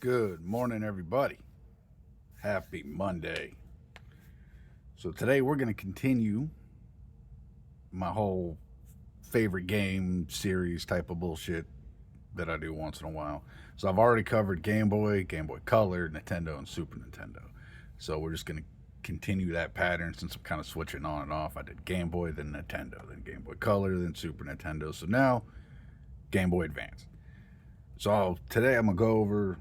Good morning, everybody. Happy Monday. So, today we're going to continue my whole favorite game series type of bullshit that I do once in a while. So, I've already covered Game Boy, Game Boy Color, Nintendo, and Super Nintendo. So, we're just going to continue that pattern since I'm kind of switching on and off. I did Game Boy, then Nintendo, then Game Boy Color, then Super Nintendo. So, now Game Boy Advance. So, today I'm going to go over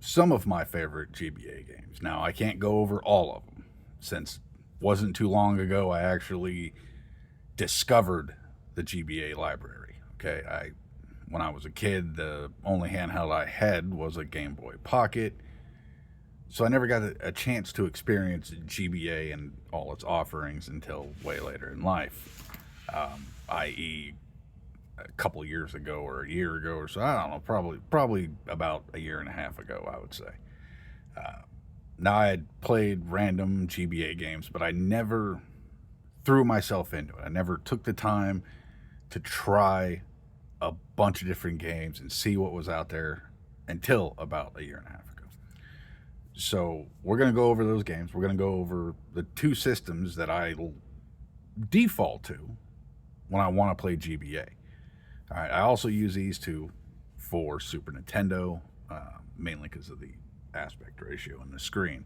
some of my favorite GBA games. Now, I can't go over all of them since wasn't too long ago I actually discovered the GBA library. Okay, when I was a kid, the only handheld I had was a Game Boy Pocket, so I never got a chance to experience GBA and all its offerings until way later in life, i.e., a couple years ago or a year ago or so. I don't know, probably about a year and a half ago, I would say. Uh, Now I had played random GBA games, but I never threw myself into it. I never took the time to try a bunch of different games and see what was out there until about a year and a half ago. So we're going to go over those games. We're going to go over the two systems that I default to when I want to play GBA. All right, I also use these two for Super Nintendo, mainly because of the aspect ratio and the screen.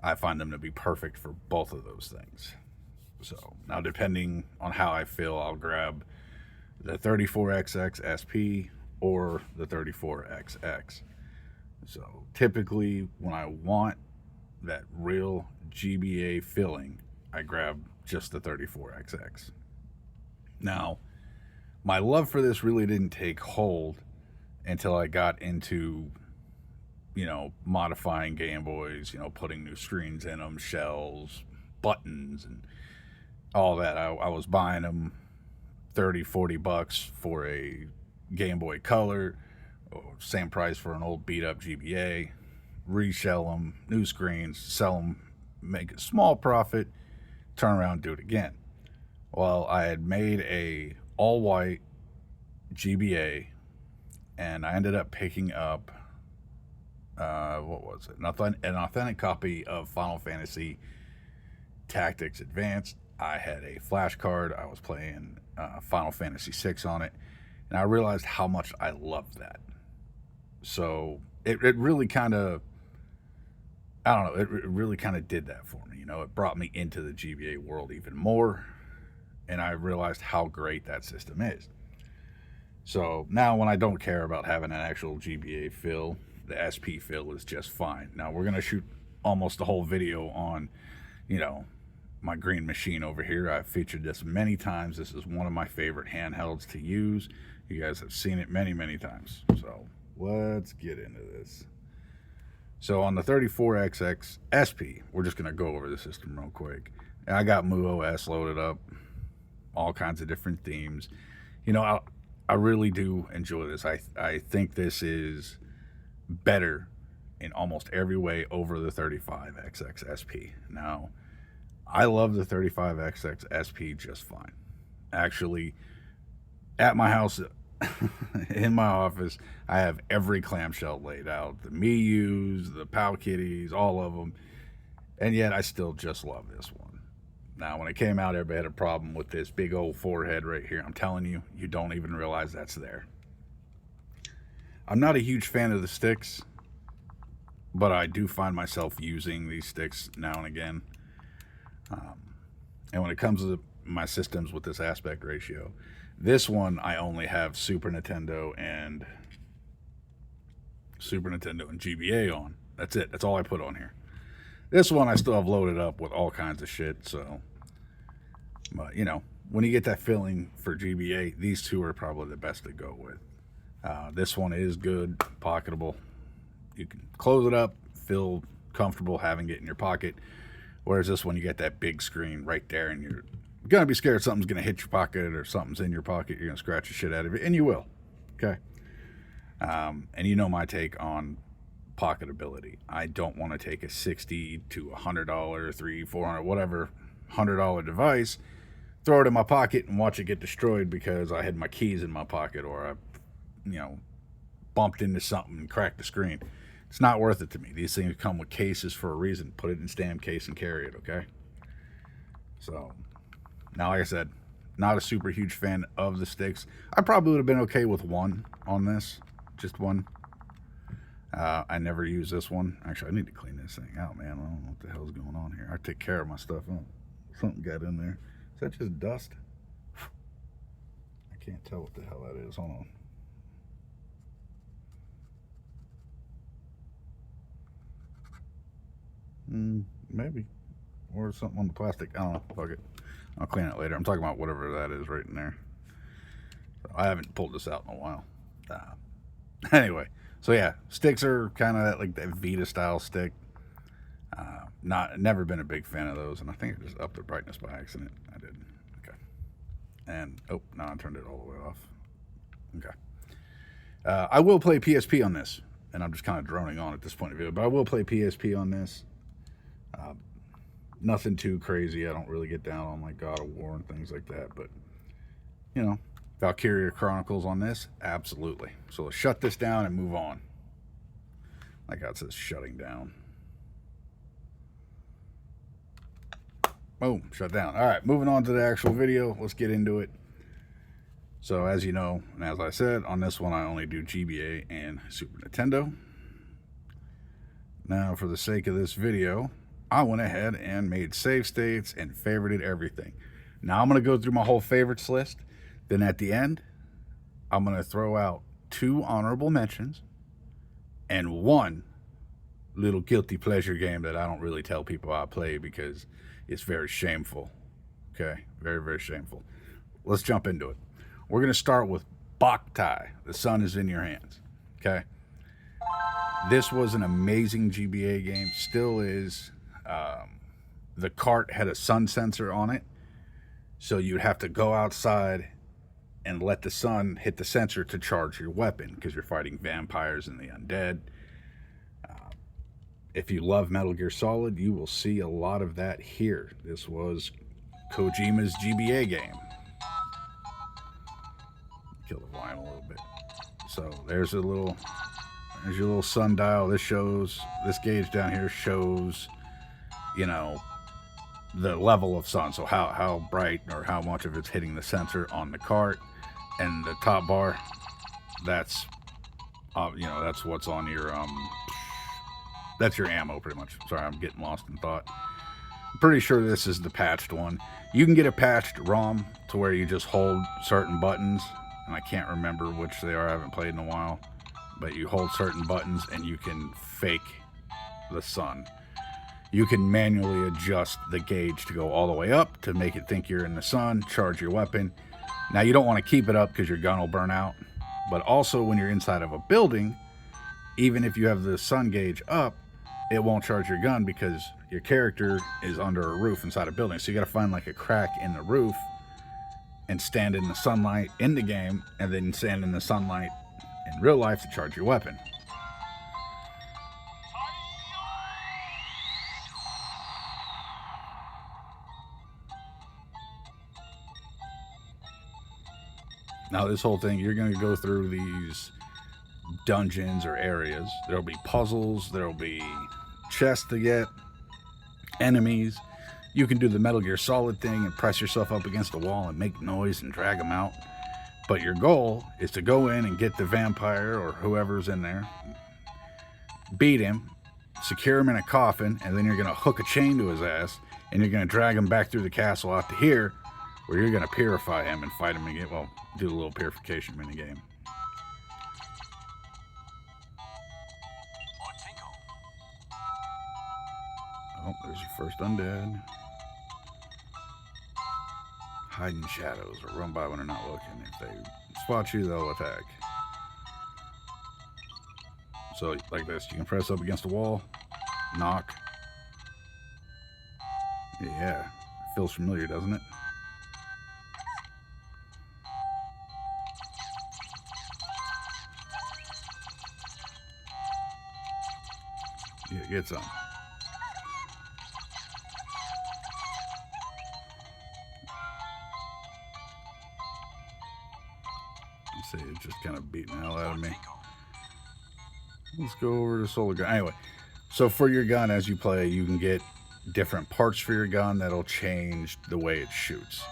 I find them to be perfect for both of those things. So now, depending on how I feel, I'll grab the 34XX SP or the 34XX. So typically, when I want that real GBA feeling, I grab just the 34XX. Now, my love for this really didn't take hold until I got into, modifying Game Boys, putting new screens in them, shells, buttons, and all that. I was buying them 30, $40 for a Game Boy Color, or same price for an old beat up GBA, reshell them, new screens, sell them, make a small profit, turn around, do it again. Well, I had made a all white GBA, and I ended up picking up what was it? An authentic copy of Final Fantasy Tactics Advanced. I had a flash card. I was playing Final Fantasy VI on it, and I realized how much I loved that. So it really kind of, I don't know, it really kind of did that for me. It brought me into the GBA world even more, and I realized how great that system is. So now, when I don't care about having an actual GBA fill, the SP fill is just fine. Now, we're going to shoot almost the whole video on, my green machine over here. I've featured this many times. This is one of my favorite handhelds to use. You guys have seen it many, many times. So let's get into this. So on the 34XX SP, we're just going to go over the system real quick. I got MuOS loaded up, all kinds of different themes. I really do enjoy this. I think this is better in almost every way over the 35XX SP. Now, I love the 35XX SP just fine. Actually, at my house, in my office, I have every clamshell laid out. The Miyus, the Pow Kitties, all of them. And yet I still just love this one. Now, when it came out, everybody had a problem with this big old forehead right here. I'm telling you, you don't even realize that's there. I'm not a huge fan of the sticks, but I do find myself using these sticks now and again. And when it comes to my systems with this aspect ratio, this one I only have Super Nintendo and GBA on. That's it. That's all I put on here. This one I still have loaded up with all kinds of shit. So, but when you get that feeling for GBA, these two are probably the best to go with. This one is good, pocketable. You can close it up, feel comfortable having it in your pocket. Whereas this one, you get that big screen right there, and you're gonna be scared something's gonna hit your pocket or something's in your pocket. You're gonna scratch the shit out of it, and you will. Okay. And my take on pocketability. I don't want to take a $60 to $100, $300, $400, whatever $100 device, throw it in my pocket and watch it get destroyed because I had my keys in my pocket or I, bumped into something and cracked the screen. It's not worth it to me. These things come with cases for a reason. Put it in stamp case and carry it, okay? So, now, like I said, not a super huge fan of the sticks. I probably would have been okay with one on this. Just one. I never use this one. Actually, I need to clean this thing out, man. I don't know what the hell's going on here. I take care of my stuff. Oh, something got in there. Is that just dust? I can't tell what the hell that is. Hold on. Maybe. Or something on the plastic. I don't know. Fuck it. I'll clean it later. I'm talking about whatever that is right in there. So I haven't pulled this out in a while. Anyway, so yeah, sticks are kind of like that Vita style stick. Never been a big fan of those, and I think I just upped the brightness by accident. I did. Okay. And oh, now I turned it all the way off. Okay. I will play PSP on this, and I'm just kind of droning on at this point of view, but I will play PSP on this. Nothing too crazy. I don't really get down on like God of War and things like that, but you know, Valkyria Chronicles on this, absolutely. So let's shut this down and move on. Like how it says shutting down. Boom, shut down. All right, moving on to the actual video. Let's get into it. So as you know, and as I said, on this one I only do GBA and Super Nintendo. Now, for the sake of this video, I went ahead and made save states and favorited everything. Now I'm going to go through my whole favorites list. Then at the end, I'm going to throw out 2 honorable mentions and 1 little guilty pleasure game that I don't really tell people I play because it's very shameful. Okay, very, very shameful. Let's jump into it. We're going to start with Boktai. The sun is in your hands. Okay. This was an amazing GBA game. Still is. The cart had a sun sensor on it, so you'd have to go outside and let the sun hit the sensor to charge your weapon because you're fighting vampires and the undead. If you love Metal Gear Solid, you will see a lot of that here. This was Kojima's GBA game. Kill the volume a little bit. So there's your little sundial. This gauge down here shows, you know, the level of sun. So how bright or how much of it's hitting the sensor on the cart. And the top bar, that's, you know, that's what's on your, that's your ammo pretty much. Sorry, I'm getting lost in thought. I'm pretty sure this is the patched one. You can get a patched ROM to where you just hold certain buttons. And I can't remember which they are. I haven't played in a while. But you hold certain buttons and you can fake the sun. You can manually adjust the gauge to go all the way up to make it think you're in the sun, charge your weapon. Now, you don't want to keep it up because your gun will burn out. But also, when you're inside of a building, even if you have the sun gauge up, it won't charge your gun because your character is under a roof inside a building. So you got to find like a crack in the roof and stand in the sunlight in the game, and then stand in the sunlight in real life to charge your weapon. Now this whole thing, you're going to go through these dungeons or areas. There'll be puzzles, there'll be chests to get, enemies. You can do the Metal Gear Solid thing and press yourself up against the wall and make noise and drag them out. But your goal is to go in and get the vampire or whoever's in there, beat him, secure him in a coffin, and then you're going to hook a chain to his ass, and you're going to drag him back through the castle out to here, where you're going to purify him and fight him again. Well, do a little purification minigame. Oh, there's your first undead. Hide in shadows or run by when they're not looking. If they spot you, they'll attack. So, like this, you can press up against the wall, knock. Yeah, it feels familiar, doesn't it? Yeah, get some. See, it's just kind of beating the hell out of me. Let's go over to solar gun. Anyway, so for your gun, as you play, you can get different parts for your gun that'll change the way it shoots.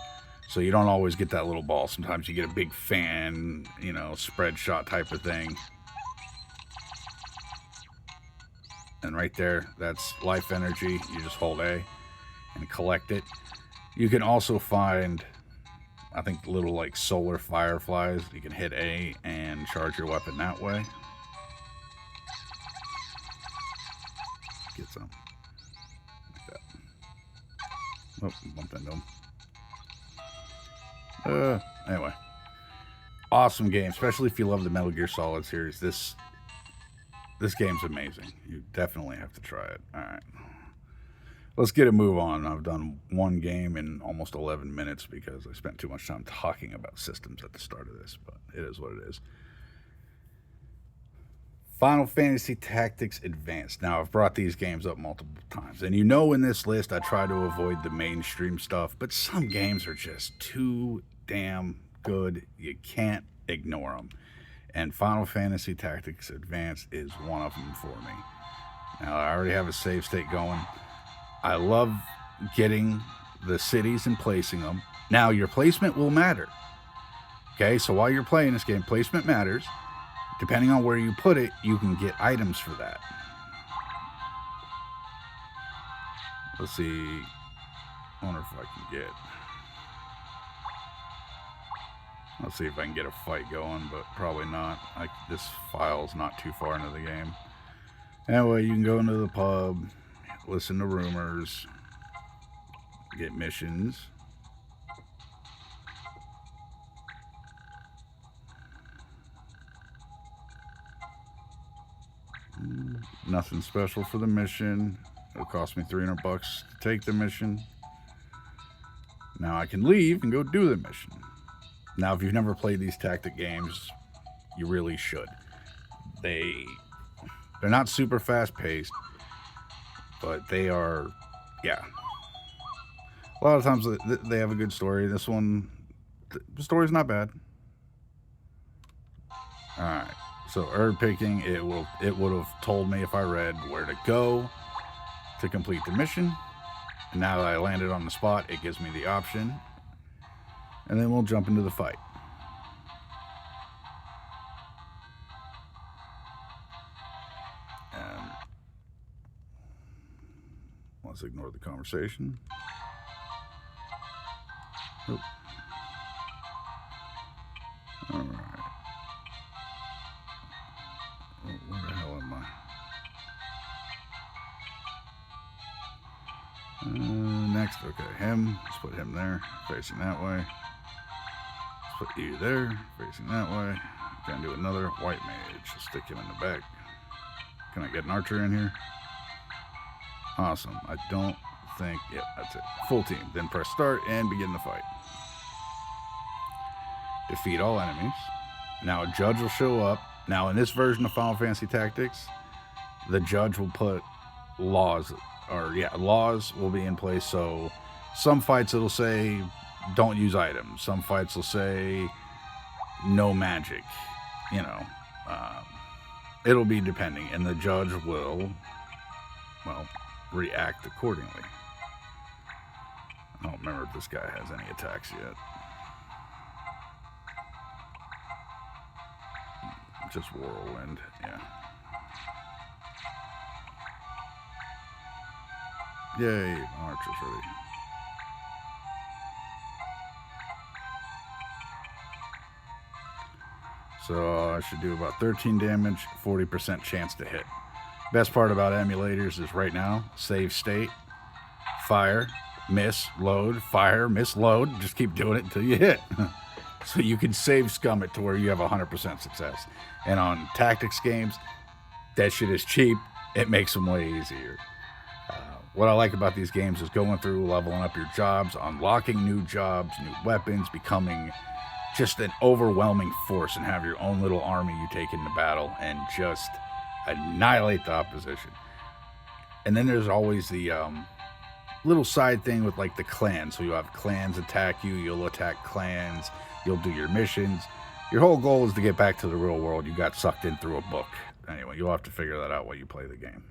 So you don't always get that little ball. Sometimes you get a big fan, you know, spread shot type of thing. And right there, that's life energy. You just hold A and collect it. You can also find, I think, little like solar fireflies. You can hit A and charge your weapon that way. Get some. Like that. Oh, bumped into him. Anyway. Awesome game, especially if you love the Metal Gear Solid series. This game's amazing. You definitely have to try it. Alright. Let's get a move on. I've done one game in almost 11 minutes because I spent too much time talking about systems at the start of this, but it is what it is. Final Fantasy Tactics Advanced. Now, I've brought these games up multiple times, and you know in this list I try to avoid the mainstream stuff, but some games are just too damn good. You can't ignore them. And Final Fantasy Tactics Advanced is one of them for me. Now, I already have a save state going. I love getting the cities and placing them. Now, your placement will matter. Okay, so while you're playing this game, placement matters. Depending on where you put it, you can get items for that. Let's see. I wonder if I can get... Let's see if I can get a fight going, but probably not. This file's not too far into the game. Anyway, you can go into the pub, listen to rumors, get missions. Nothing special for the mission. It'll cost me $300 to take the mission. Now I can leave and go do the mission. Now, if you've never played these tactic games, you really should. They're not super fast-paced, but they are, yeah. A lot of times they have a good story. This one, the story's not bad. All right. So herb picking, it would have told me if I read where to go to complete the mission. And now that I landed on the spot, it gives me the option. And then we'll jump into the fight. And let's ignore the conversation. Oop. All right. Where the hell am I? Next, okay, him. Let's put him there, facing that way. Let's put you there, facing that way. Gonna do another white mage. Let's stick him in the back. Can I get an archer in here? Awesome. I don't think, yep, that's it. Full team. Then press start and begin the fight. Defeat all enemies. Now a judge will show up. Now, in this version of Final Fantasy Tactics, the judge will put laws, laws will be in place. So, some fights it'll say, don't use items. Some fights will say, no magic. You know, it'll be depending. And the judge will, well, react accordingly. I don't remember if this guy has any attacks yet. Just whirlwind, yeah. Yay, archer's ready. So I should do about 13 damage, 40% chance to hit. Best part about emulators is right now, save state, fire, miss, load, fire, miss, load. Just keep doing it until you hit. So you can save scum it to where you have 100% success. And on tactics games, that shit is cheap. It makes them way easier. What I like about these games is going through, leveling up your jobs, unlocking new jobs, new weapons, becoming just an overwhelming force, and have your own little army you take into battle and just annihilate the opposition. And then there's always the little side thing with like the clans. So you have clans attack you, you'll attack clans, you'll do your missions. Your whole goal is to get back to the real world. You got sucked in through a book. anyway, you'll have to figure that out while you play the game.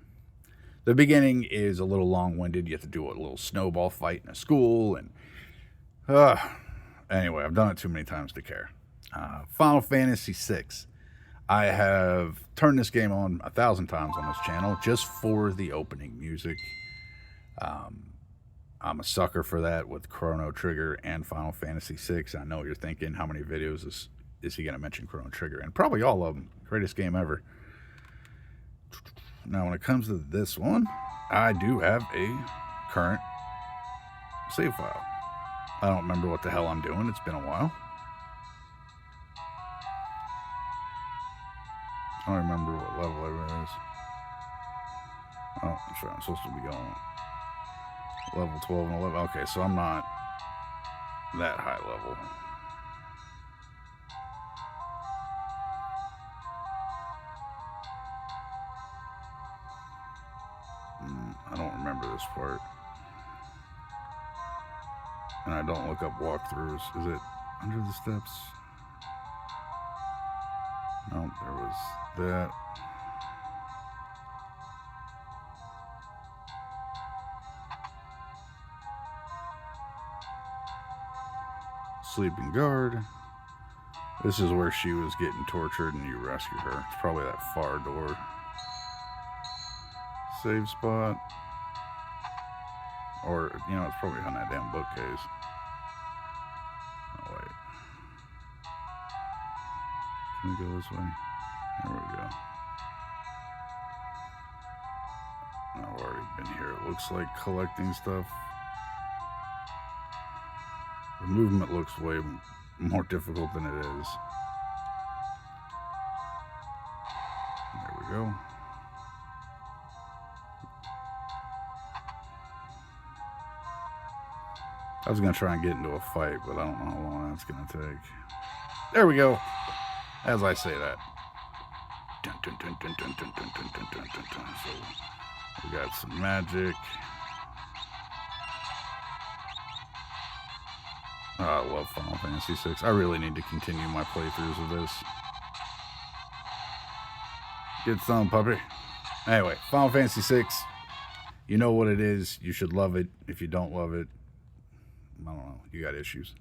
The beginning is a little long-winded. You have to do a little snowball fight in a school. And anyway, I've done it too many times to care. Final Fantasy VI. I have turned this game on 1,000 times on this channel just for the opening music. I'm a sucker for that with Chrono Trigger and Final Fantasy VI. I know you're thinking, how many videos is he going to mention Chrono Trigger? And probably all of them. Greatest game ever. Now, when it comes to this one, I do have a current save file. I don't remember what the hell I'm doing. It's been a while. I don't remember what level it is. Oh, I'm sure I'm supposed to be going level 12 and 11. Okay, so I'm not that high level. I don't remember this part. And I don't look up walkthroughs. Is it under the steps? No, there was that. Sleeping guard. This is where she was getting tortured and you rescue her. It's probably that far door. Save spot. Or, you know, it's probably on that damn bookcase. Oh, wait. Can we go this way? There we go. I've already been here. It looks like collecting stuff. The movement looks way more difficult than it is. There we go. I was going to try and get into a fight, but I don't know how long that's going to take. There we go. As I say that. Dun, dun, dun, dun, dun, dun, dun, dun, dun, dun, dun, dun. So we got some magic. Oh, I love Final Fantasy VI. I really need to continue my playthroughs of this. Get some, puppy. Anyway, Final Fantasy VI. You know what it is. You should love it. If you don't love it, I don't know. You got issues.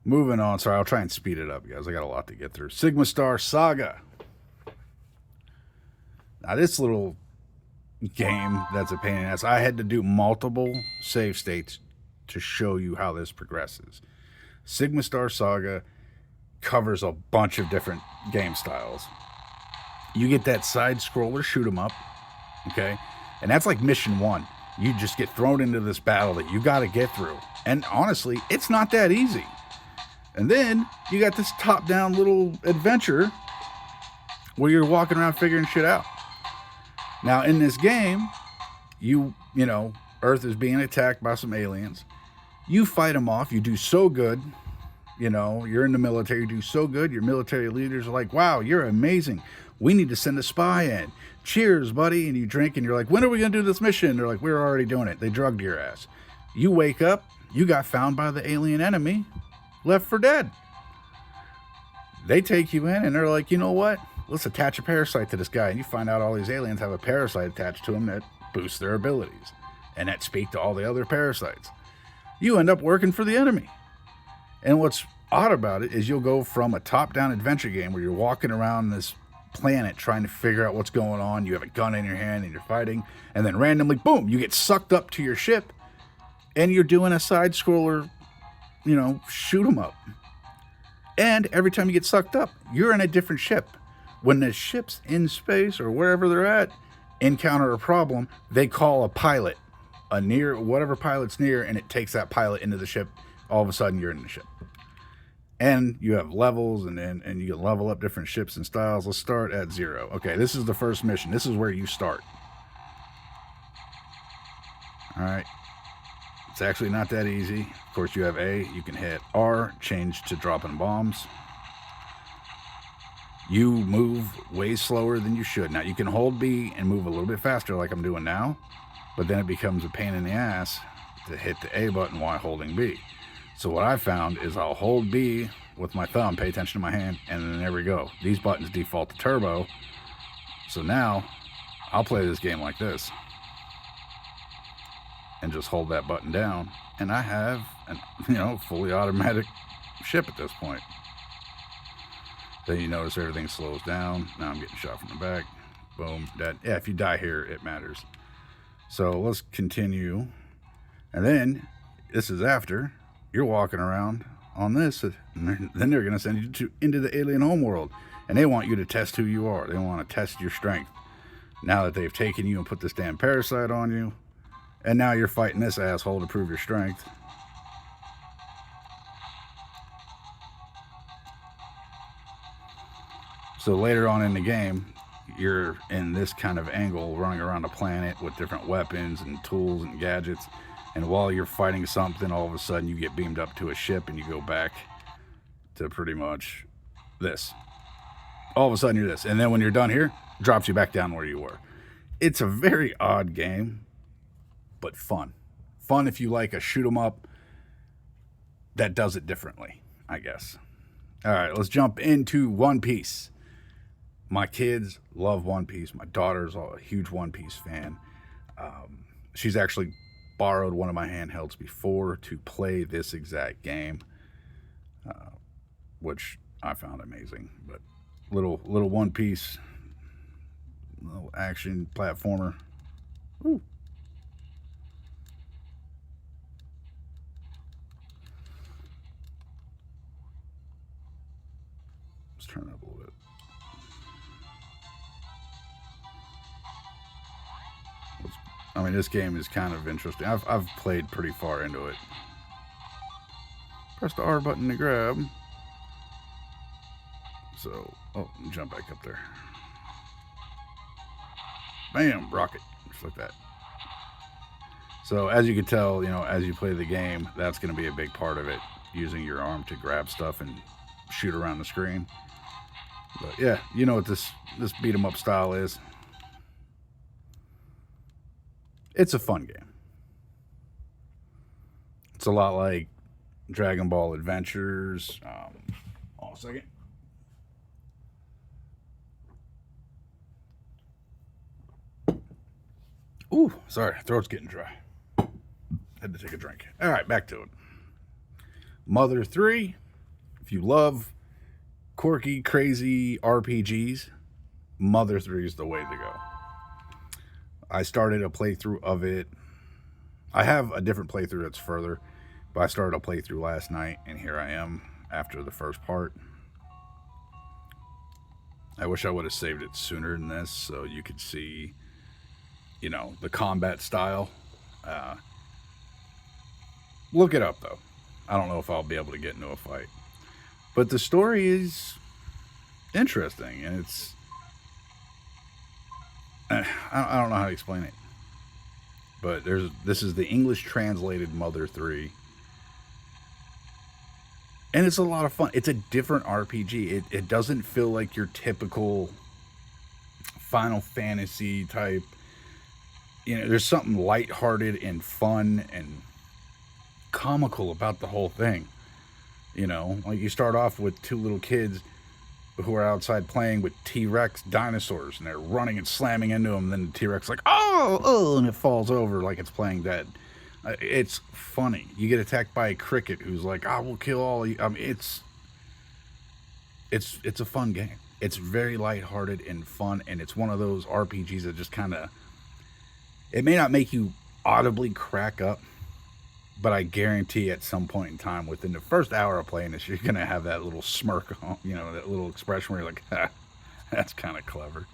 Moving on. Sorry, I'll try and speed it up, guys. I got a lot to get through. Sigma Star Saga. Now, this little game that's a pain in the ass. I had to do multiple save states to show you how this progresses. Sigma Star Saga covers a bunch of different game styles. You get that side scroller shoot 'em up, okay? And that's like mission 1. You just get thrown into this battle that you got to get through. And honestly, it's not that easy. And then you got this top-down little adventure where you're walking around figuring shit out. Now, in this game, you know, Earth is being attacked by some aliens. You fight them off. You do so good. You know, you're in the military. You do so good. Your military leaders are like, wow, you're amazing. We need to send a spy in. Cheers, buddy. And you drink and you're like, when are we going to do this mission? They're like, we're already doing it. They drugged your ass. You wake up. You got found by the alien enemy. Left for dead. They take you in and they're like, you know what? Let's attach a parasite to this guy. And you find out all these aliens have a parasite attached to them that boosts their abilities and that speak to all the other parasites. You end up working for the enemy. And what's odd about it is you'll go from a top-down adventure game where you're walking around this planet trying to figure out what's going on. You have a gun in your hand and you're fighting. And then randomly, boom, you get sucked up to your ship and you're doing a side-scroller, you know, shoot 'em up. And every time you get sucked up, you're in a different ship. When the ship's in space or wherever they're at encounter a problem, they call a pilot, whatever pilot's near, and it takes that pilot into the ship. All of a sudden, you're in the ship. And you have levels, and you can level up different ships and styles. Let's start at 0. Okay, this is the first mission. This is where you start. All right. It's actually not that easy. Of course, you have A. You can hit R, change to dropping bombs. You move way slower than you should. Now, you can hold B and move a little bit faster like I'm doing now, but then it becomes a pain in the ass to hit the A button while holding B. So what I found is I'll hold B with my thumb, pay attention to my hand, and then there we go. These buttons default to turbo. So now I'll play this game like this and just hold that button down, and I have an fully automatic ship at this point. Then you notice everything slows down. Now I'm getting shot from the back. Boom, dead. Yeah, if you die here, it matters. So let's continue. And then this is after you're walking around on this, and then they're going to send you into the alien homeworld, and they want you to test who you are. They want to test your strength. Now that they've taken you and put this damn parasite on you, and now you're fighting this asshole to prove your strength. So later on in the game, you're in this kind of angle, running around a planet with different weapons and tools and gadgets. And while you're fighting something, all of a sudden you get beamed up to a ship and you go back to pretty much this. All of a sudden you're this. And then when you're done here, drops you back down where you were. It's a very odd game, but fun. Fun if you like a shoot 'em up that does it differently, I guess. All right, let's jump into One Piece. My kids love One Piece. My daughter's a huge One Piece fan. She's actually borrowed one of my handhelds before to play this exact game, which I found amazing. But little One Piece, little action platformer. Ooh. Let's turn it up a little bit. I mean, this game is kind of interesting. I've played pretty far into it. Press the R button to grab. So, jump back up there. Bam, rocket, just like that. So, as you can tell, as you play the game, that's going to be a big part of it. Using your arm to grab stuff and shoot around the screen. But yeah, you know what this beat 'em up style is. It's a fun game. It's a lot like Dragon Ball Adventures. Hold on a second. Ooh, sorry, throat's getting dry. Had to take a drink. All right, back to it. Mother 3. If you love quirky, crazy RPGs, Mother 3 is the way to go. I started a playthrough of it. I have a different playthrough that's further, but I started a playthrough last night, and here I am after the first part. I wish I would have saved it sooner than this so you could see, the combat style. Look it up, though. I don't know if I'll be able to get into a fight. But the story is interesting, and it's... I don't know how to explain it, but this is the English translated Mother 3, and it's a lot of fun. It's a different RPG. It doesn't feel like your typical Final Fantasy type. There's something lighthearted and fun and comical about the whole thing. Like you start off with two little kids who are outside playing with T-Rex dinosaurs, and they're running and slamming into them, and then the T-Rex like, oh, and it falls over like it's playing dead. It's funny. You get attacked by a cricket who's like, I will kill all of you. I mean, it's a fun game. It's very lighthearted and fun, and it's one of those RPGs that just kind of, it may not make you audibly crack up, but I guarantee at some point in time, within the first hour of playing this, you're going to have that little smirk on, that little expression where you're like, ha, that's kind of clever.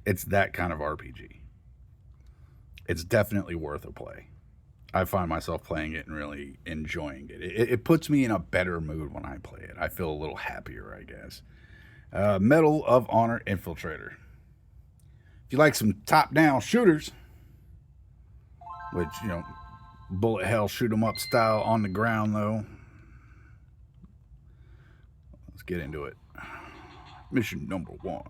It's that kind of RPG. It's definitely worth a play. I find myself playing it and really enjoying it. It puts me in a better mood when I play it. I feel a little happier, I guess. Medal of Honor Infiltrator. If you like some top-down shooters, which, bullet hell shoot 'em up style on the ground, though. Let's get into it. Mission number 1.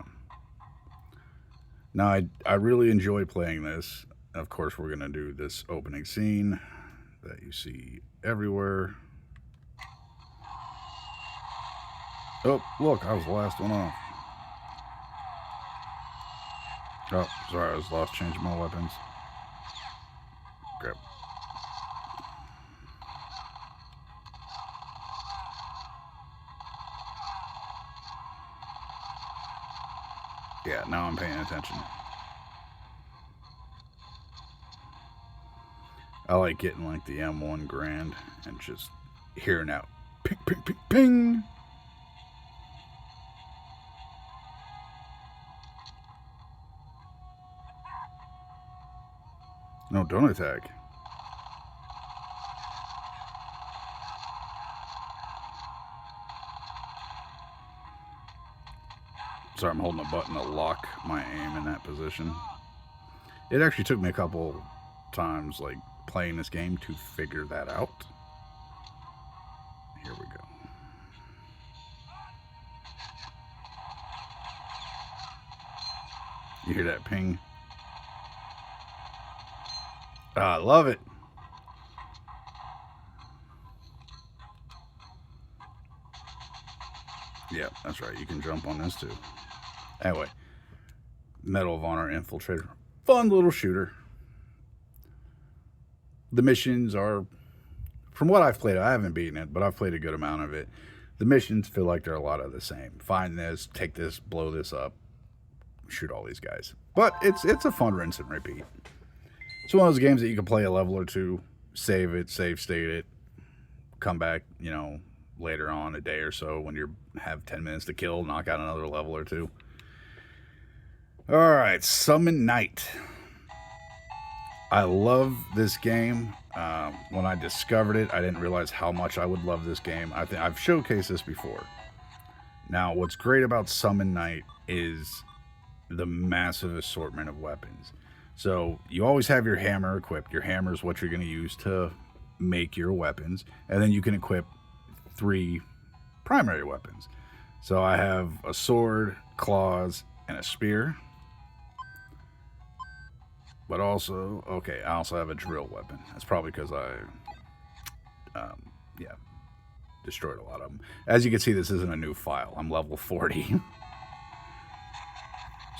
Now, I really enjoy playing this. Of course, we're going to do this opening scene that you see everywhere. Oh, look, I was the last one off. Oh, sorry, I was lost changing my weapons. Grab. Yeah, now I'm paying attention. I like getting like the M1 Grand and just hearing out ping, ping, ping, ping. No, don't attack. Sorry, I'm holding a button to lock my aim in that position. It actually took me a couple times, like, playing this game to figure that out. Here we go. You hear that ping? I love it. Yeah, that's right. You can jump on this too. Anyway, Medal of Honor Infiltrator. Fun little shooter. The missions are, from what I've played, I haven't beaten it, but I've played a good amount of it. The missions feel like they're a lot of the same. Find this, take this, blow this up, shoot all these guys. But it's a fun rinse and repeat. It's one of those games that you can play a level or two, save it, save state it, come back, you know, later on, a day or so, when you have 10 minutes to kill, knock out another level or two. Alright, Summon Night. I love this game. When I discovered it, I didn't realize how much I would love this game. I think I've showcased this before. Now, what's great about Summon Night is the massive assortment of weapons. So, you always have your hammer equipped. Your hammer is what you're going to use to make your weapons. And then you can equip 3 primary weapons. So, I have a sword, claws, and a spear. But also, okay, I also have a drill weapon. That's probably because I, destroyed a lot of them. As you can see, this isn't a new file. I'm level 40.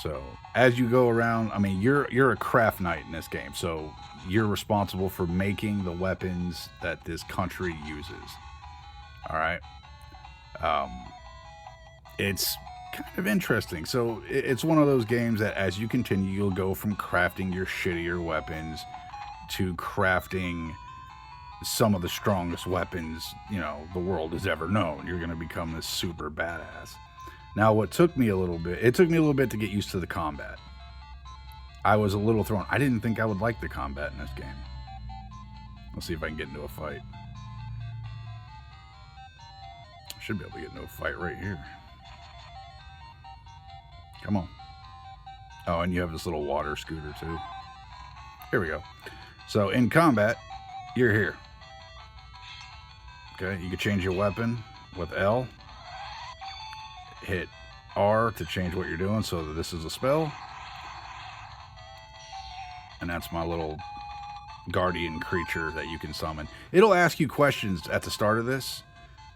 So, as you go around, I mean, you're a craft knight in this game. So, you're responsible for making the weapons that this country uses. All right? It's kind of interesting. So it's one of those games that as you continue, you'll go from crafting your shittier weapons to crafting some of the strongest weapons, you know, the world has ever known. You're going to become this super badass. Now, it took me a little bit to get used to the combat. I was a little thrown. I didn't think I would like the combat in this game. Let's see if I can get into a fight. I should be able to get into a fight right here. Come on. Oh, and you have this little water scooter too. Here we go. So in combat, you're here. Okay, you can change your weapon with L. Hit R to change what you're doing so that this is a spell. And that's my little guardian creature that you can summon. It'll ask you questions at the start of this,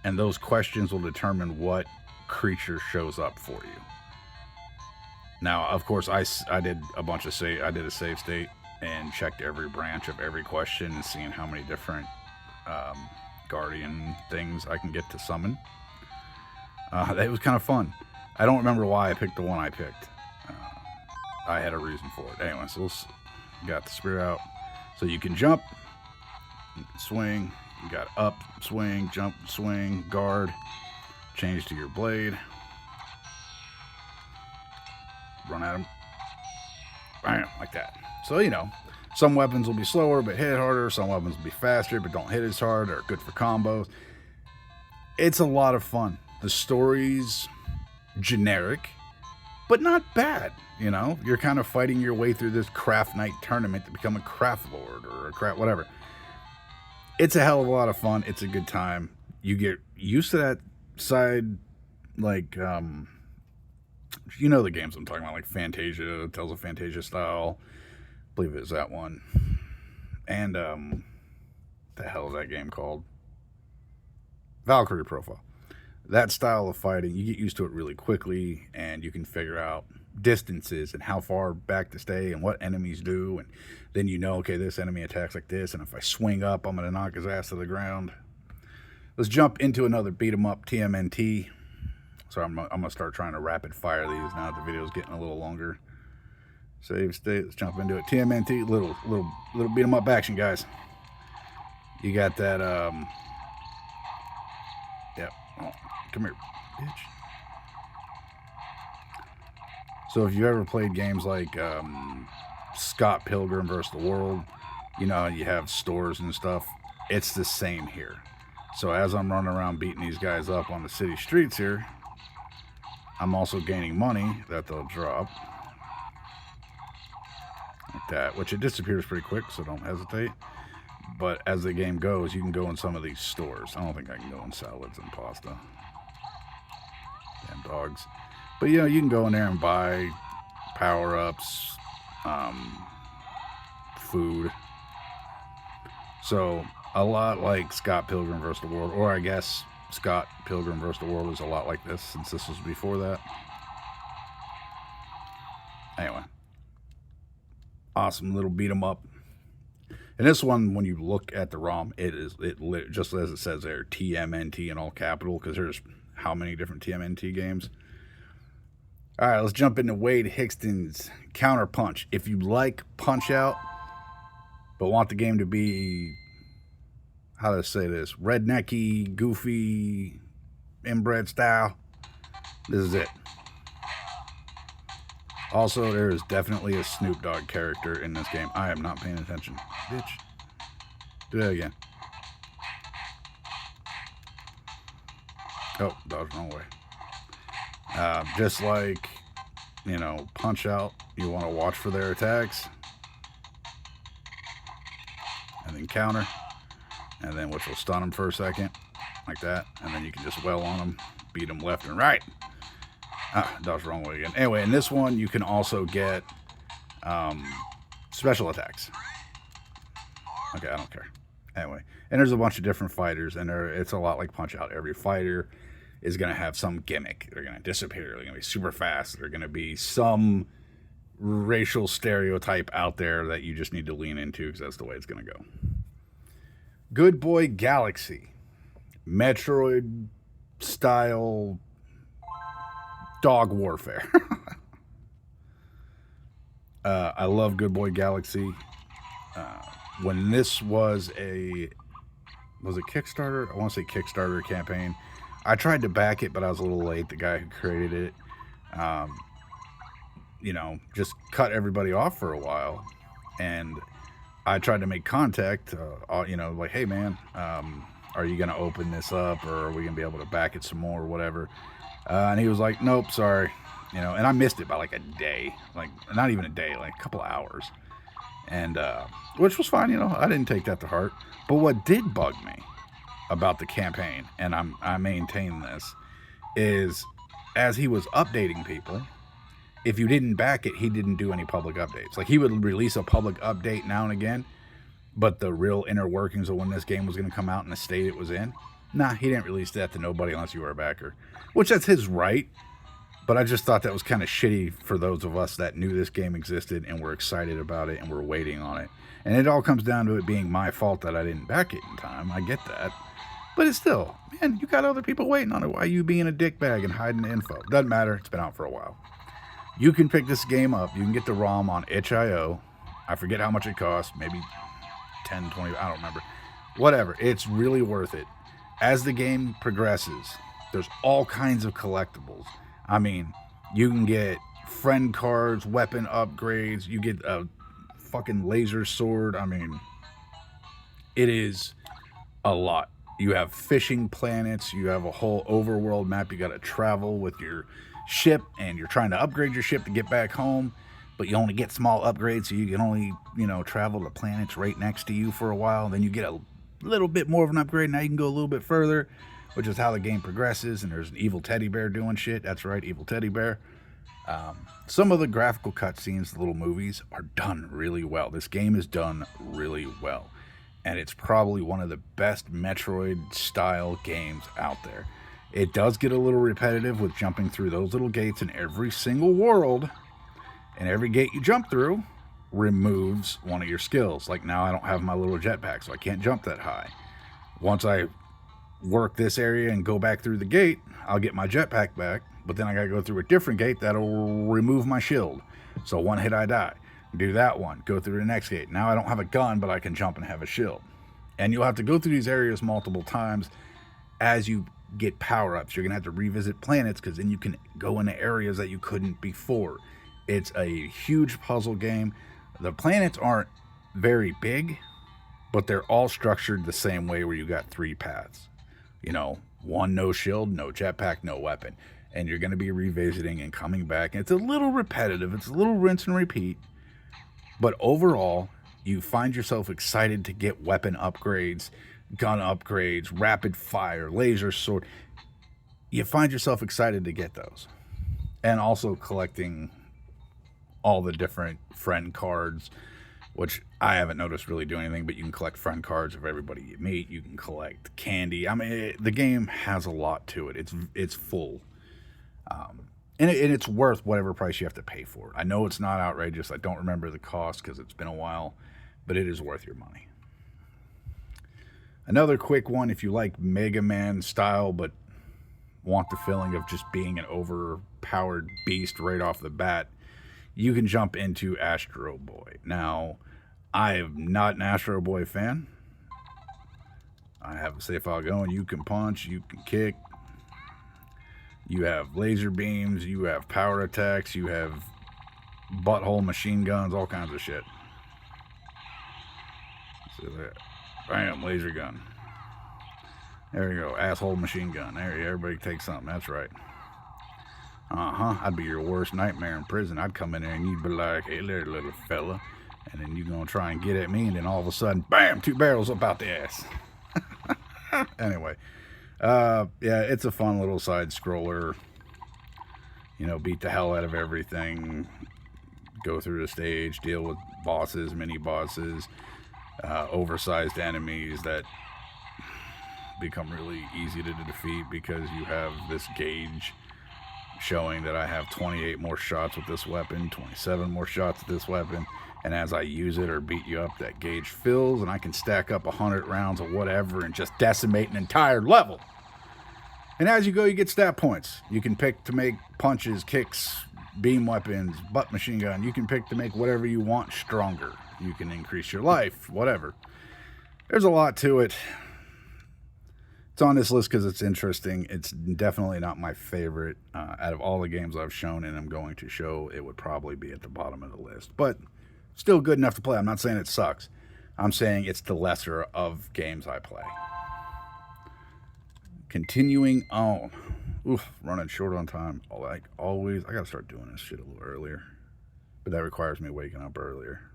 and those questions will determine what creature shows up for you. Now, of course, I did a save state and checked every branch of every question and seeing how many different guardian things I can get to summon. That was kind of fun. I don't remember why I picked the one I picked. I had a reason for it. Anyway, so got the spear out. So you can jump, swing, you got up, swing, jump, swing, guard, change to your blade. Run at him. Bam, like that. So, you know, some weapons will be slower but hit harder. Some weapons will be faster but don't hit as hard or are good for combos. It's a lot of fun. The story's generic, but not bad. You know, you're kind of fighting your way through this craft night tournament to become a craft lord or a craft whatever. It's a hell of a lot of fun. It's a good time. You get used to that side, like, you know the games I'm talking about, like Fantasia, Tales of Fantasia style. I believe it was that one. And, the hell is that game called? Valkyrie Profile. That style of fighting, you get used to it really quickly, and you can figure out distances and how far back to stay and what enemies do, and then you know, okay, this enemy attacks like this, and if I swing up, I'm going to knock his ass to the ground. Let's jump into another beat 'em up, TMNT. So I'm going to start trying to rapid fire these now that the video's getting a little longer. Save state, let's jump into it. TMNT, little beat 'em up action, guys. You got that, yep, oh, come here, bitch. So if you ever played games like Scott Pilgrim vs. the World, you know, you have stores and stuff. It's the same here. So as I'm running around beating these guys up on the city streets here, I'm also gaining money that they'll drop. Like that, which it disappears pretty quick, so don't hesitate. But as the game goes, you can go in some of these stores. I don't think I can go in salads and pasta. Damn dogs. But, you know, you can go in there and buy power-ups, food. So, a lot like Scott Pilgrim vs. the World, or I guess Scott Pilgrim vs. the World is a lot like this, since this was before that. Anyway. Awesome little beat 'em up. And this one, when you look at the ROM, it just as it says there, TMNT in all capital, because there's how many different TMNT games. All right, let's jump into Wade Hixton's Counter Punch. If you like Punch Out, but want the game to be, how to say this, rednecky, goofy, inbred style, this is it. Also, there is definitely a Snoop Dogg character in this game. I am not paying attention. Bitch. Do that again. Oh, dodge the wrong way. Just like, you know, Punch Out, you want to watch for their attacks. And then counter. And then which will stun them for a second. Like that. And then you can just wail on them. Beat them left and right. Ah, dodge the wrong way again. Anyway, in this one, you can also get special attacks. Okay, I don't care. Anyway, and there's a bunch of different fighters, and it's a lot like Punch Out. Every fighter is going to have some gimmick. They're going to disappear. They're going to be super fast. They're going to be some racial stereotype out there that you just need to lean into, because that's the way it's going to go. Good Boy Galaxy. Metroid-style dog warfare. I love Good Boy Galaxy. When this was it Kickstarter? I want to say Kickstarter campaign. I tried to back it, but I was a little late. The guy who created it, you know, just cut everybody off for a while. And I tried to make contact, you know, like, hey man, are you going to open this up, or are we going to be able to back it some more or whatever? And he was like, nope, sorry. You know, and I missed it by like a day, like not even a day, like a couple hours. And, which was fine, you know, I didn't take that to heart. But what did bug me about the campaign, and I maintain this, is as he was updating people, if you didn't back it, he didn't do any public updates. Like, he would release a public update now and again, but the real inner workings of when this game was going to come out and the state it was in, nah, he didn't release that to nobody unless you were a backer. Which, that's his right, but I just thought that was kind of shitty for those of us that knew this game existed and were excited about it and were waiting on it. And it all comes down to it being my fault that I didn't back it in time. I get that. But it's still, man, you got other people waiting on it. Why are you being a dickbag and hiding the info? Doesn't matter. It's been out for a while. You can pick this game up. You can get the ROM on itch.io. I forget how much it costs. Maybe 10, 20, I don't remember. Whatever. It's really worth it. As the game progresses, there's all kinds of collectibles. I mean, you can get friend cards, weapon upgrades. You get a fucking laser sword. I mean, it is a lot. You have fishing planets. You have a whole overworld map. You got to travel with your ship, and you're trying to upgrade your ship to get back home, but you only get small upgrades, so you can only, you know, travel to planets right next to you for a while. Then you get a little bit more of an upgrade. Now you can go a little bit further, which is how the game progresses. And there's an evil teddy bear doing shit. That's right, evil teddy bear. Some of the graphical cutscenes, the little movies, are done really well. This game is done really well, and it's probably one of the best Metroid style games out there. It does get a little repetitive with jumping through those little gates in every single world, and every gate you jump through removes one of your skills. Like now I don't have my little jetpack, so I can't jump that high. Once I work this area and go back through the gate, I'll get my jetpack back, but then I gotta go through a different gate that'll remove my shield. So one hit I die. Do that one, go through the next gate. Now I don't have a gun, but I can jump and have a shield. And you'll have to go through these areas multiple times as you get power-ups. You're gonna have to revisit planets, because then you can go into areas that you couldn't before. It's a huge puzzle game. The planets aren't very big, but they're all structured the same way, where you got 3 paths. You know, 1 no shield, no jetpack, no weapon. And you're going to be revisiting and coming back. And it's a little repetitive. It's a little rinse and repeat. But overall, you find yourself excited to get weapon upgrades, gun upgrades, rapid fire, laser sword. You find yourself excited to get those. And also collecting all the different friend cards, which I haven't noticed really do anything, but you can collect friend cards of everybody you meet. You can collect candy. I mean, the game has a lot to it. It's full. And it's worth whatever price you have to pay for it. I know it's not outrageous. I don't remember the cost because it's been a while, but it is worth your money. Another quick one, if you like Mega Man style, but want the feeling of just being an overpowered beast right off the bat, you can jump into Astro Boy. Now, I am not an Astro Boy fan. I have a save file going. You can punch, you can kick. You have laser beams, you have power attacks, you have butthole machine guns, all kinds of shit. See that? Bam, laser gun. There you go, asshole machine gun. There you go, everybody take something, that's right. I'd be your worst nightmare in prison. I'd come in there and you'd be like, hey there, little fella. And then you're going to try and get at me, and then all of a sudden, bam, 2 barrels up out the ass. Anyway. Yeah, it's a fun little side scroller. You know, beat the hell out of everything. Go through the stage, deal with bosses, mini bosses, oversized enemies that become really easy to defeat because you have this gauge showing that I have 28 more shots with this weapon, 27 more shots with this weapon. And as I use it or beat you up, that gauge fills, and I can stack up 100 rounds of whatever and just decimate an entire level. And as you go, you get stat points. You can pick to make punches, kicks, beam weapons, butt machine gun. You can pick to make whatever you want stronger. You can increase your life, whatever. There's a lot to it. It's on this list because it's interesting. It's definitely not my favorite. Out of all the games I've shown and I'm going to show, it would probably be at the bottom of the list. But still good enough to play. I'm not saying it sucks. I'm saying it's the lesser of games I play. Continuing on. Oof, running short on time. Like always, I gotta start doing this shit a little earlier. But that requires me waking up earlier.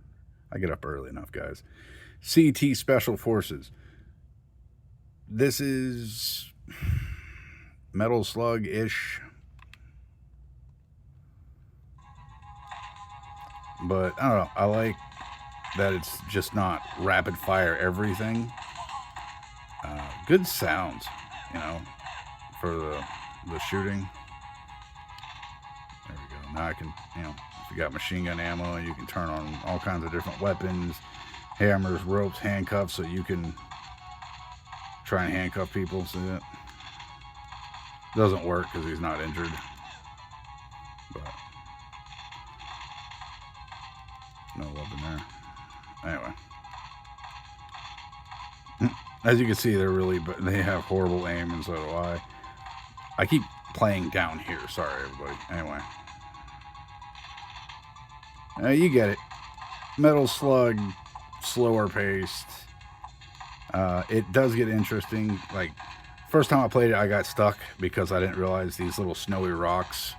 I get up early enough, guys. CT Special Forces. This is Metal Slug-ish. But I don't know. I like that it's just not rapid fire everything. Good sounds, you know, for the shooting. There we go. Now I can, you know, if you got machine gun ammo, you can turn on all kinds of different weapons, hammers, ropes, handcuffs, so you can try and handcuff people. See that? Doesn't work because he's not injured. But no weapon there. Anyway. As you can see, they have horrible aim, and so do I. I keep playing down here. Sorry, everybody. Anyway. You get it. Metal Slug, slower paced. It does get interesting. Like, first time I played it, I got stuck because I didn't realize these little snowy rocks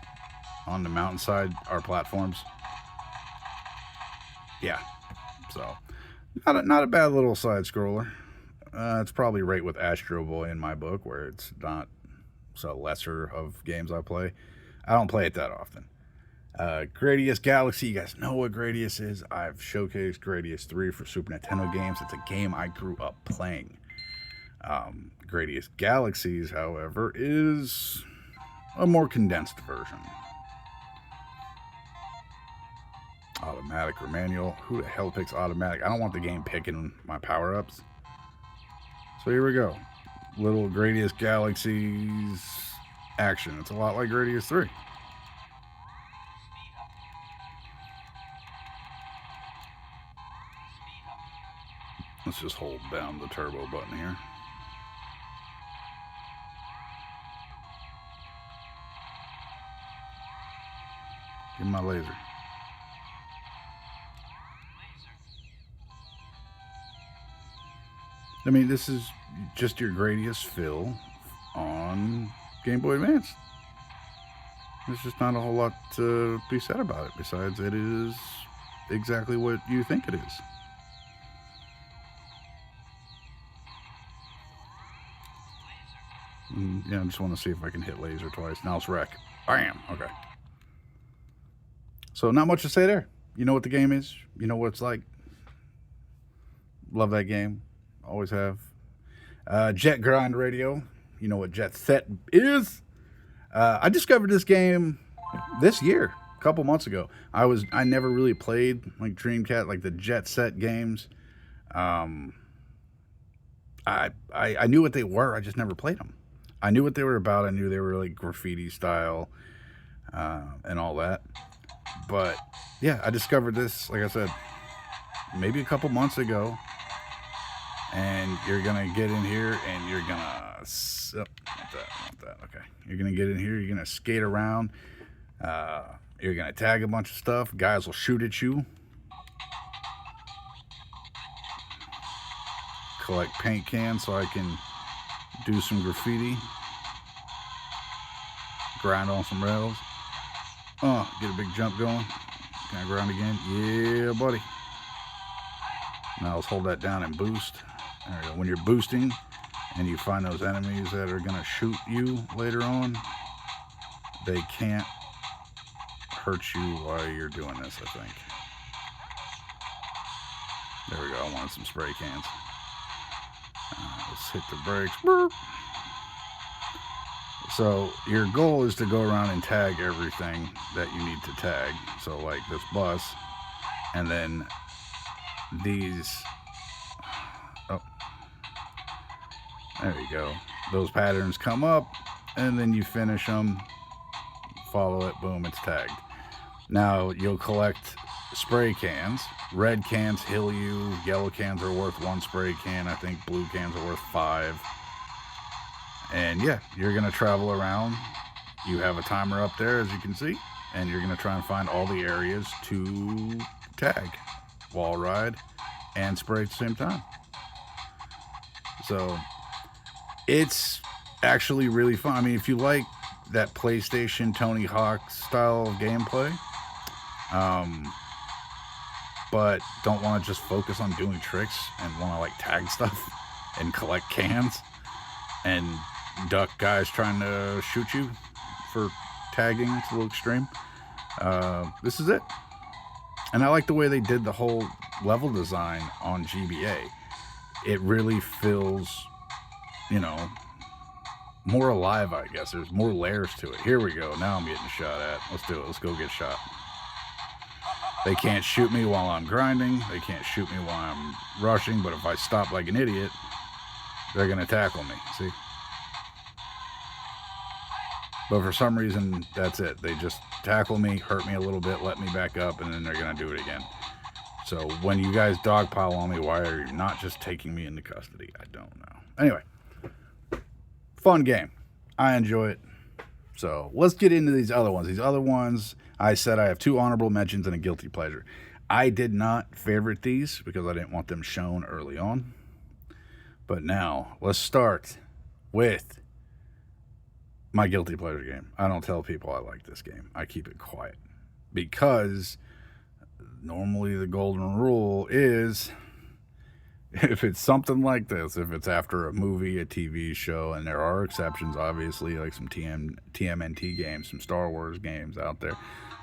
on the mountainside are platforms. Yeah. So, not a bad little side scroller. It's probably right with Astro Boy in my book, where it's not so lesser of games I play. I don't play it that often. Gradius Galaxy, you guys know what Gradius is. I've showcased Gradius 3 for Super Nintendo games. It's a game I grew up playing. Gradius Galaxies, however, is a more condensed version. Automatic or manual? Who the hell picks automatic? I don't want the game picking my power-ups. So here we go. Little Gradius Galaxies action. It's a lot like Gradius 3. Let's just hold down the turbo button here. Give me my laser. I mean, this is just your Gradius fill on Game Boy Advance. There's just not a whole lot to be said about it, besides it is exactly what you think it is. Yeah, I just want to see if I can hit laser twice. Now it's wreck. Bam! Okay. So not much to say there. You know what the game is. You know what it's like. Love that game. Always have. Jet Grind Radio. You know what Jet Set is. I discovered this game this year, a couple months ago. I never really played like Dreamcast, like the Jet Set games. I knew what they were. I just never played them. I knew what they were about. I knew they were like graffiti style and all that. But yeah, I discovered this, like I said, maybe a couple months ago. And you're going to get in here and you're going to... Oh, not that. Okay. You're going to get in here. You're going to skate around. You're going to tag a bunch of stuff. Guys will shoot at you. Collect paint cans so I can do some graffiti. Grind on some rails. Get a big jump going. Can I grind again? Yeah, buddy. Now let's hold that down and boost. There we go. When you're boosting and you find those enemies that are going to shoot you later on, they can't hurt you while you're doing this, I think. There we go. I wanted some spray cans. Let's hit the brakes. Boop. So your goal is to go around and tag everything that you need to tag. So like this bus, and then these... Oh, there you go. Those patterns come up, and then you finish them, follow it, boom, it's tagged. Now you'll collect spray cans. Red cans heal you. Yellow cans are worth 1 spray can. I think blue cans are worth 5. And yeah, you're going to travel around. You have a timer up there, as you can see, and you're going to try and find all the areas to tag, wall ride, and spray at the same time. So it's actually really fun. I mean, if you like that PlayStation Tony Hawk style of gameplay, but don't want to just focus on doing tricks and want to like tag stuff and collect cans and duck guys trying to shoot you for tagging, it's a little extreme. This is it. And I like the way they did the whole level design on GBA. It really feels, you know, more alive, I guess. There's more layers to it. Here we go. Now I'm getting shot at. Let's do it. Let's go get shot. They can't shoot me while I'm grinding. They can't shoot me while I'm rushing. But if I stop like an idiot, they're going to tackle me. See? But for some reason, that's it. They just tackle me, hurt me a little bit, let me back up, and then they're going to do it again. So when you guys dogpile on me, why are you not just taking me into custody? I don't know. Anyway, fun game. I enjoy it. So let's get into these other ones. These other ones, I said I have 2 honorable mentions and a guilty pleasure. I did not favorite these because I didn't want them shown early on. But now, let's start with my guilty pleasure game. I don't tell people I like this game. I keep it quiet. Because normally the golden rule is, if it's something like this, if it's after a movie, a TV show, and there are exceptions, obviously, like some TMNT games, some Star Wars games out there,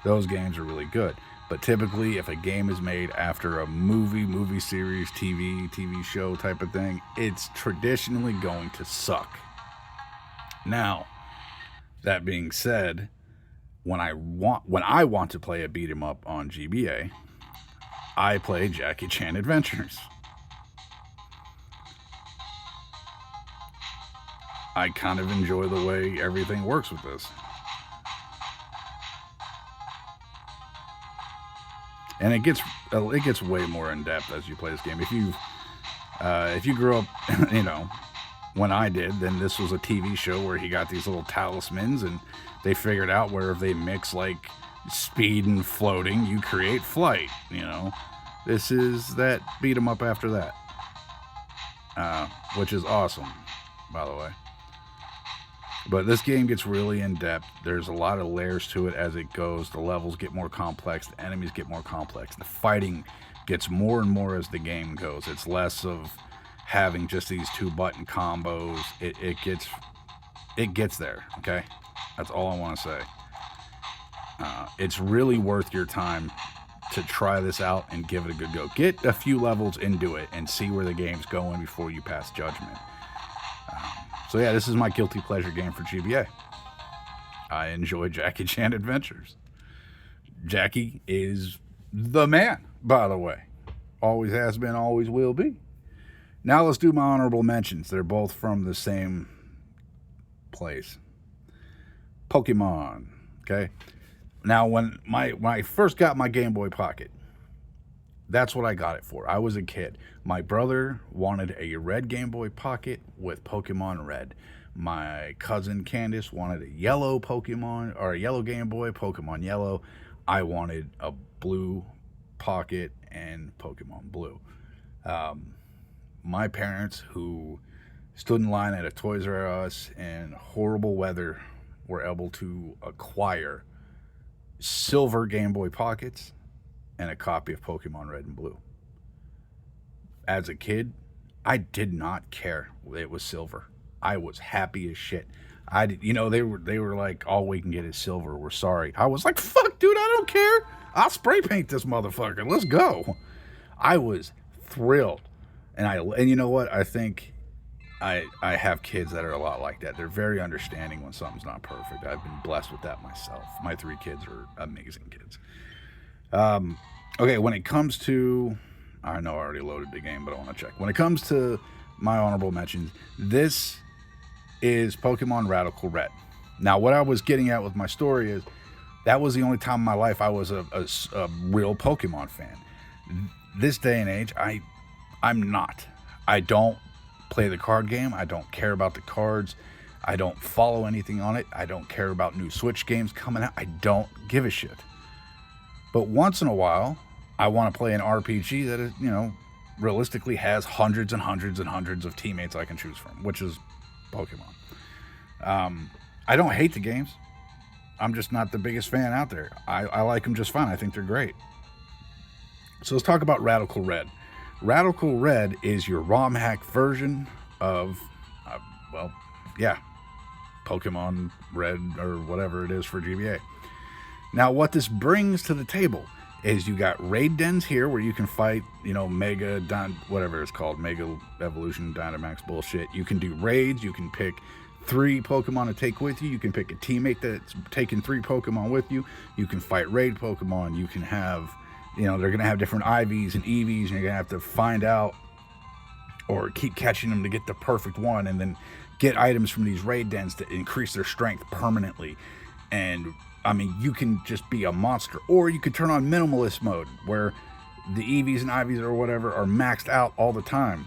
those games are really good. But typically, if a game is made after a movie series, TV show type of thing, it's traditionally going to suck. Now, that being said, when I want to play a beat 'em up on GBA, I play Jackie Chan Adventures. I kind of enjoy the way everything works with this. And it gets way more in depth as you play this game. If you grew up, you know, when I did, then this was a TV show where he got these little talismans, and they figured out where if they mix like speed and floating, you create flight. You know, this is that beat 'em up after that, which is awesome, by the way. But this game gets really in-depth. There's a lot of layers to it as it goes. The levels get more complex. The enemies get more complex. The fighting gets more and more as the game goes. It's less of having just these 2-button combos. It gets there, okay? That's all I want to say. It's really worth your time to try this out and give it a good go. Get a few levels into it and see where the game's going before you pass judgment. So yeah, this is my guilty pleasure game for GBA. I enjoy Jackie Chan Adventures. Jackie is the man, by the way. Always has been, always will be. Now let's do my honorable mentions. They're both from the same place. Pokemon, okay? Now, when I first got my Game Boy Pocket, that's what I got it for. I was a kid. My brother wanted a red Game Boy Pocket with Pokemon Red. My cousin Candace wanted a yellow Pokemon, or a yellow Game Boy, Pokemon Yellow. I wanted a blue Pocket and Pokemon Blue. My parents, who stood in line at a Toys R Us in horrible weather, were able to acquire silver Game Boy Pockets and a copy of Pokemon Red and Blue. As a kid, I did not care it was silver. I was happy as shit. They were like, all we can get is silver. We're sorry. I was like, fuck, dude, I don't care. I'll spray paint this motherfucker. Let's go. I was thrilled, and you know what? I think I have kids that are a lot like that. They're very understanding when something's not perfect. I've been blessed with that myself. My 3 kids are amazing kids. Okay, when it comes to, I know I already loaded the game, but I want to check. When it comes to my honorable mentions, this is Pokemon Radical Red. Now, what I was getting at with my story is that was the only time in my life I was a real Pokemon fan. This day and age, I'm not. I don't play the card game. I don't care about the cards. I don't follow anything on it. I don't care about new Switch games coming out. I don't give a shit. But once in a while, I want to play an RPG that is, realistically has hundreds and hundreds and hundreds of teammates I can choose from, which is Pokemon. I don't hate the games. I'm just not the biggest fan out there. I like them just fine. I think they're great. So let's talk about Radical Red. Radical Red is your ROM hack version of, Pokemon Red or whatever it is for GBA. Now, what this brings to the table is you got raid dens here where you can fight, Mega, whatever it's called, Mega Evolution, Dynamax bullshit. You can do raids. You can pick 3 Pokemon to take with you. You can pick a teammate that's taking 3 Pokemon with you. You can fight raid Pokemon. You can have, they're going to have different IVs and EVs, and you're going to have to find out or keep catching them to get the perfect one, and then get items from these raid dens to increase their strength permanently. And you can just be a monster, or you could turn on minimalist mode where the EVs and IVs or whatever are maxed out all the time,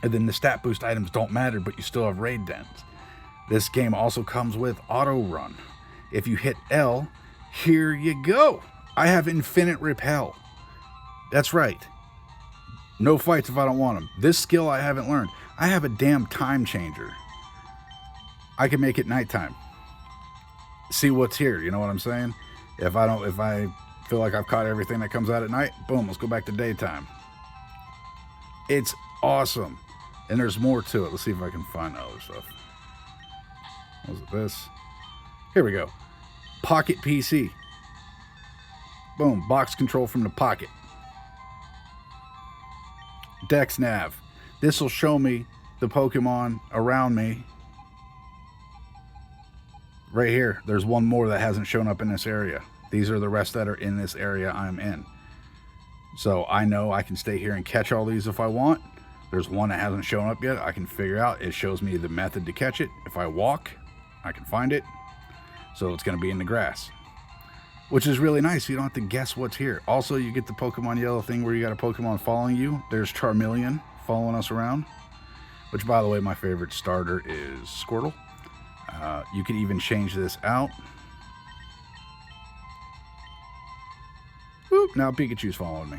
and then the stat boost items don't matter, but you still have raid dens. This game also comes with auto run. If you hit L, here you go. I have infinite repel. That's right. No fights if I don't want them. This skill I haven't learned. I have a damn time changer. I can make it nighttime. See what's here, you know what I'm saying? If I feel like I've caught everything that comes out at night, boom, let's go back to daytime. It's awesome. And there's more to it. Let's see if I can find other stuff. Was it this? Here we go. Pocket PC. Boom, box control from the pocket. Dex Nav. This will show me the Pokemon around me. Right here, there's one more that hasn't shown up in this area. These are the rest that are in this area I'm in. So I know I can stay here and catch all these if I want. There's one that hasn't shown up yet. I can figure out. It shows me the method to catch it. If I walk, I can find it. So it's going to be in the grass, which is really nice. You don't have to guess what's here. Also, you get the Pokemon Yellow thing where you got a Pokemon following you. There's Charmeleon following us around, which, by the way, my favorite starter is Squirtle. You can even change this out. Boop, now Pikachu's following me.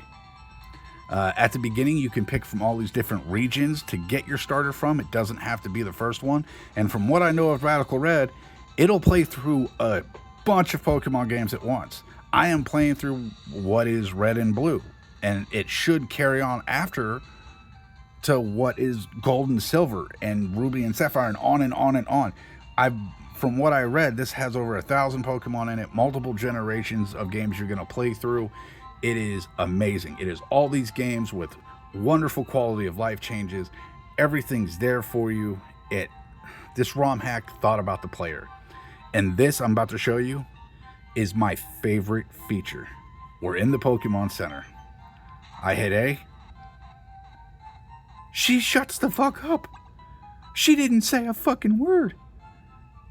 At the beginning, you can pick from all these different regions to get your starter from. It doesn't have to be the first one. And from what I know of Radical Red, it'll play through a bunch of Pokemon games at once. I am playing through what is Red and Blue, and it should carry on after to what is Gold and Silver and Ruby and Sapphire, and on and on and on. From what I read, this has over 1,000 Pokemon in it, multiple generations of games you're going to play through. It is amazing. It is all these games with wonderful quality of life changes. Everything's there for you. This ROM hack thought about the player. And this I'm about to show you is my favorite feature. We're in the Pokemon Center. I hit A. She shuts the fuck up. She didn't say a fucking word.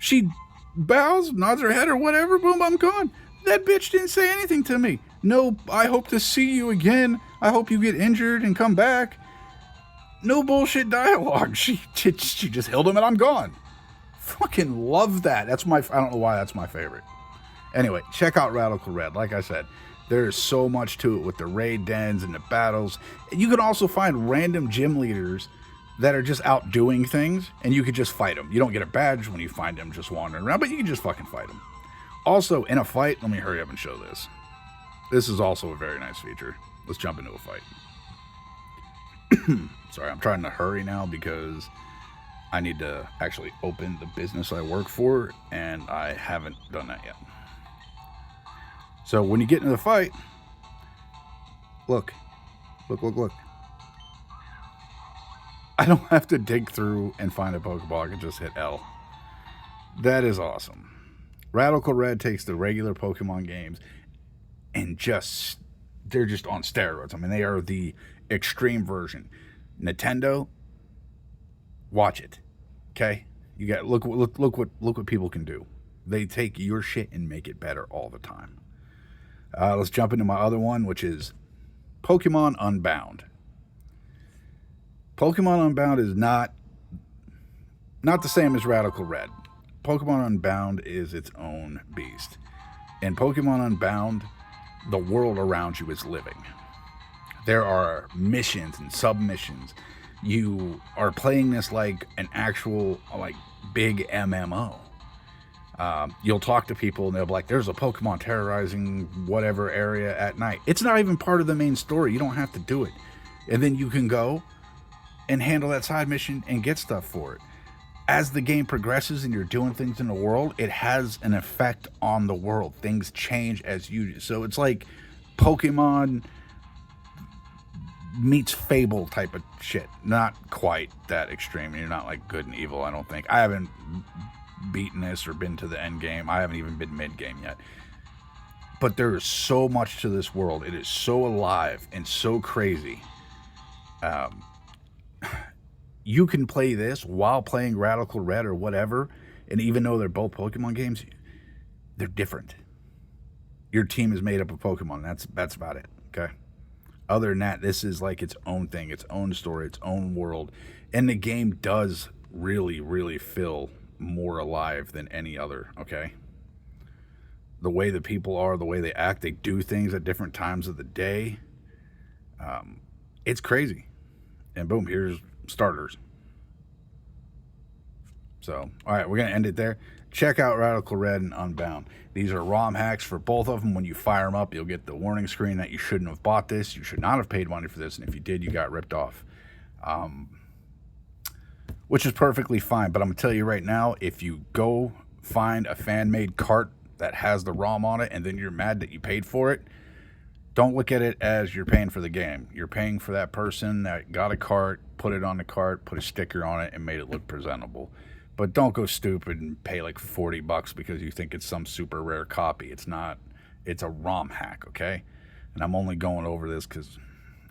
She bows, nods her head or whatever, boom, I'm gone. That bitch didn't say anything to me. No, I hope to see you again. I hope you get injured and come back. No bullshit dialogue. She just held him and I'm gone. Fucking love that. I don't know why that's my favorite. Anyway, check out Radical Red. Like I said, there is so much to it with the raid dens and the battles. You can also find random gym leaders that are just out doing things, and you could just fight them. You don't get a badge when you find them just wandering around, but you can just fucking fight them. Also, in a fight, let me hurry up and show this. This is also a very nice feature. Let's jump into a fight. Sorry, I'm trying to hurry now because I need to actually open the business I work for, and I haven't done that yet. So when you get into the fight, look. I don't have to dig through and find a Pokeball. I can just hit L. That is awesome. Radical Red takes the regular Pokemon games and they're just on steroids. I mean, they are the extreme version. Nintendo, watch it. Okay? You got look what people can do. They take your shit and make it better all the time. Let's jump into my other one, which is Pokemon Unbound. Pokemon Unbound is not the same as Radical Red. Pokemon Unbound is its own beast. In Pokemon Unbound, the world around you is living. There are missions and submissions. You are playing this like an actual big MMO. You'll talk to people and they'll be like, there's a Pokemon terrorizing whatever area at night. It's not even part of the main story. You don't have to do it. And then you can go and handle that side mission and get stuff for it. As the game progresses and you're doing things in the world, it has an effect on the world. Things change as you do. So it's like Pokemon meets Fable type of shit. Not quite that extreme. You're not like good and evil, I don't think. I haven't beaten this or been to the end game. I haven't even been mid game yet. But there is so much to this world. It is so alive and so crazy. You can play this while playing Radical Red or whatever, and even though they're both Pokemon games, they're different. Your team is made up of Pokemon. That's about it, okay? Other than that, this is like its own thing, its own story, its own world, and the game does really, really feel more alive than any other, okay? The way the people are, the way they act, they do things at different times of the day. It's crazy. And boom, here's starters. So, all right, we're going to end it there. Check out Radical Red and Unbound. These are ROM hacks for both of them. When you fire them up, you'll get the warning screen that you shouldn't have bought this. You should not have paid money for this, and if you did, you got ripped off. Which is perfectly fine, but I'm going to tell you right now, if you go find a fan-made cart that has the ROM on it, and then you're mad that you paid for it, Don't look at it as you're paying for the game. You're paying for that person that got a cart, put it on the cart, put a sticker on it, and made it look presentable. But don't go stupid and pay like $40 because you think it's some super rare copy. It's not. It's a ROM hack, okay? And I'm only going over this because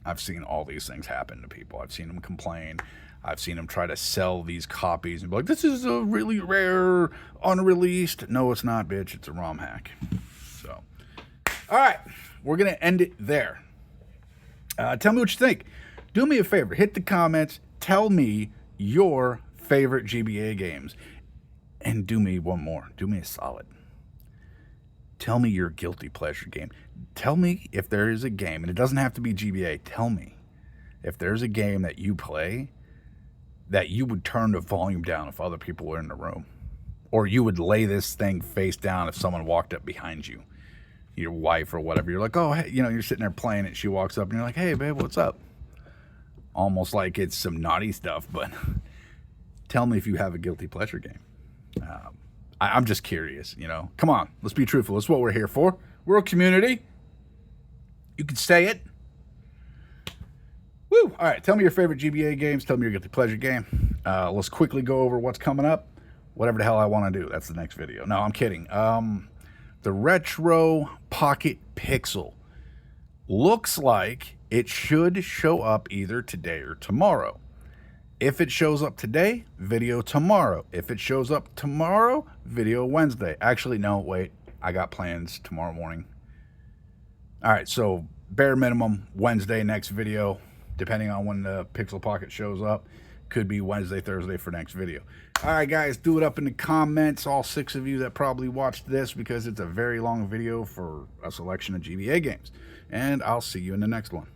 I've seen all these things happen to people. I've seen them complain. I've seen them try to sell these copies and be like, this is a really rare, unreleased. No, it's not, bitch. It's a ROM hack. So, all right. We're going to end it there. Tell me what you think. Do me a favor. Hit the comments. Tell me your favorite GBA games. And do me one more. Do me a solid. Tell me your guilty pleasure game. Tell me if there is a game, and it doesn't have to be GBA. Tell me if there's a game that you play that you would turn the volume down if other people were in the room. Or you would lay this thing face down if someone walked up behind you. Your wife or whatever, you're like, oh, hey, you know, you're sitting there playing it. She walks up and you're like, hey, babe, what's up? Almost like it's some naughty stuff, but tell me if you have a guilty pleasure game. I'm just curious, you know. Come on, let's be truthful. That's what we're here for. We're a community. You can say it. Woo! All right, tell me your favorite GBA games. Tell me your guilty pleasure game. Let's quickly go over what's coming up. Whatever the hell I want to do. That's the next video. No, I'm kidding. The Retro Pocket Pixel looks like it should show up either today or tomorrow. If it shows up today, video tomorrow. If it shows up tomorrow, video Wednesday. Actually, no, wait. I got plans tomorrow morning. All right, so bare minimum, Wednesday next video, depending on when the Pixel Pocket shows up. Could be Wednesday, Thursday for next video. All right, guys, do it up in the comments, all 6 of you that probably watched this, because it's a very long video for a selection of GBA games. And I'll see you in the next one.